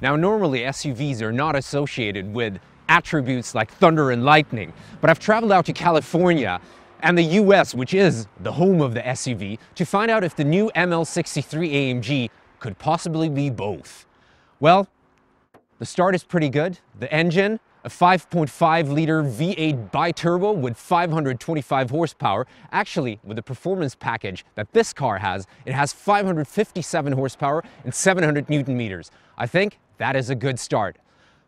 Now, normally SUVs are not associated with attributes like thunder and lightning, but I've traveled out to California and the US, which is the home of the SUV, to find out if the new ML63 AMG could possibly be both. Well, the start is pretty good. The engine, a 5.5-liter V8 biturbo with 525 horsepower. Actually, with the performance package that this car has, it has 557 horsepower and 700 Newton meters. I think that is a good start.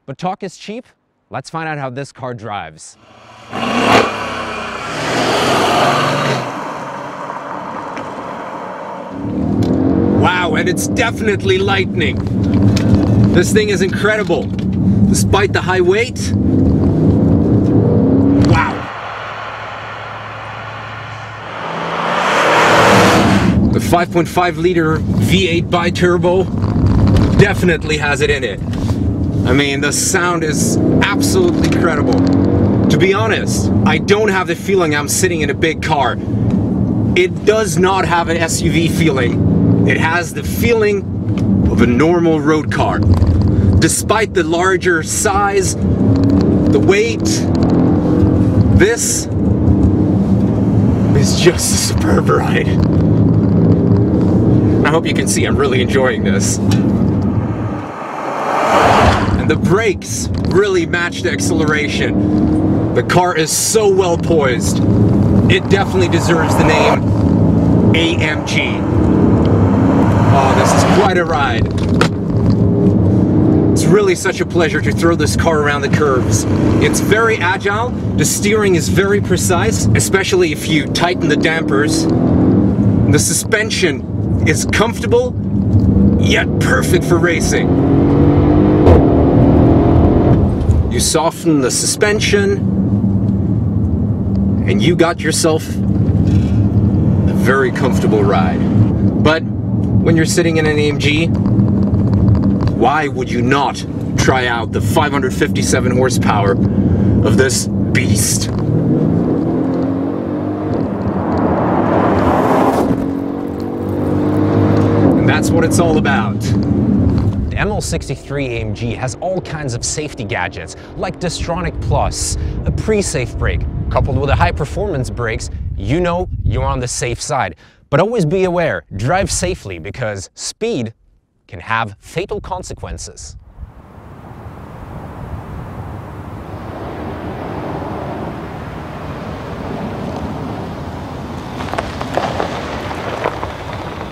But talk is cheap. Let's find out how this car drives. Wow, and it's definitely lightning. This thing is incredible. Despite the high weight. Wow. The 5.5-liter V8 biturbo definitely has it in it. I mean, the sound is absolutely incredible. To be honest, I don't have the feeling I'm sitting in a big car. It does not have an SUV feeling. It has the feeling of a normal road car. Despite the larger size, the weight, this is just a superb ride. I hope you can see I'm really enjoying this. And the brakes really match the acceleration. The car is so well poised. It definitely deserves the name AMG. Oh, this is quite a ride. It's really such a pleasure to throw this car around the curves. It's very agile, the steering is very precise, especially if you tighten the dampers. The suspension is comfortable, yet perfect for racing. You soften the suspension, and you got yourself a very comfortable ride. But when you're sitting in an AMG, why would you not try out the 557 horsepower of this beast? And that's what it's all about. The ML63 AMG has all kinds of safety gadgets, like Distronic Plus, a pre-safe brake. Coupled with the high-performance brakes, you know you're on the safe side. But always be aware, drive safely, because speed can have fatal consequences.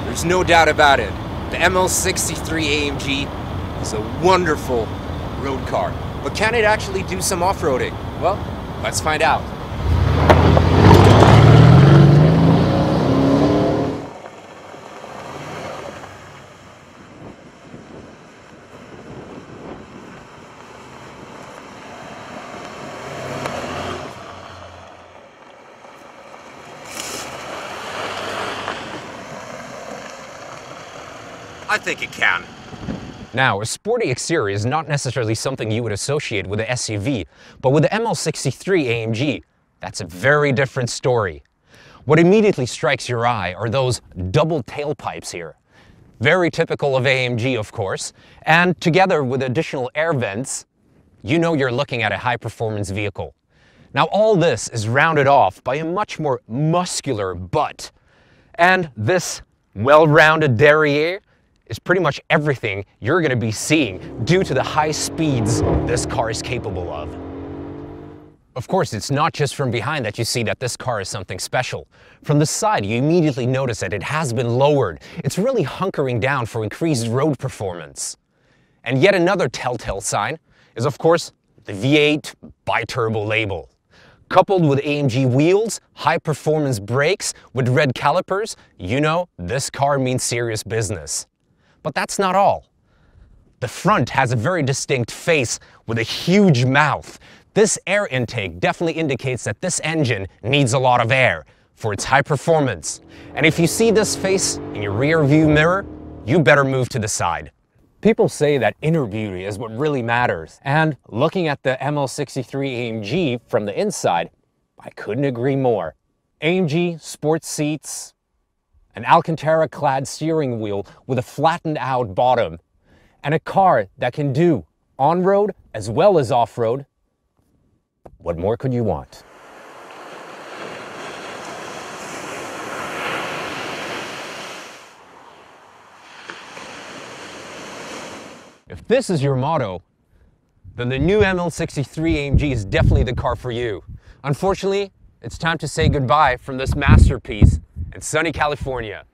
There's no doubt about it. The ML63 AMG is a wonderful road car. But can it actually do some off-roading? Well, let's find out. I think it can. Now, a sporty exterior is not necessarily something you would associate with an SUV, but with the ML63 AMG, that's a very different story. What immediately strikes your eye are those double tailpipes here. Very typical of AMG, of course, and together with additional air vents, you know you're looking at a high-performance vehicle. Now, all this is rounded off by a much more muscular butt, and this well-rounded derriere is pretty much everything you're going to be seeing due to the high speeds this car is capable of. Of course, it's not just from behind that you see that this car is something special. From the side, you immediately notice that it has been lowered. It's really hunkering down for increased road performance. And yet another telltale sign is, of course, the V8 biturbo label. Coupled with AMG wheels, high-performance brakes, with red calipers, you know this car means serious business. But that's not all. The front has a very distinct face with a huge mouth. This air intake definitely indicates that this engine needs a lot of air for its high performance. And if you see this face in your rear view mirror, you better move to the side. People say that inner beauty is what really matters. And looking at the ML63 AMG from the inside, I couldn't agree more. AMG sports seats, an Alcantara-clad steering wheel with a flattened-out bottom, and a car that can do on-road as well as off-road. What more could you want? If this is your motto, then the new ML63 AMG is definitely the car for you. Unfortunately, it's time to say goodbye from this masterpiece in sunny California.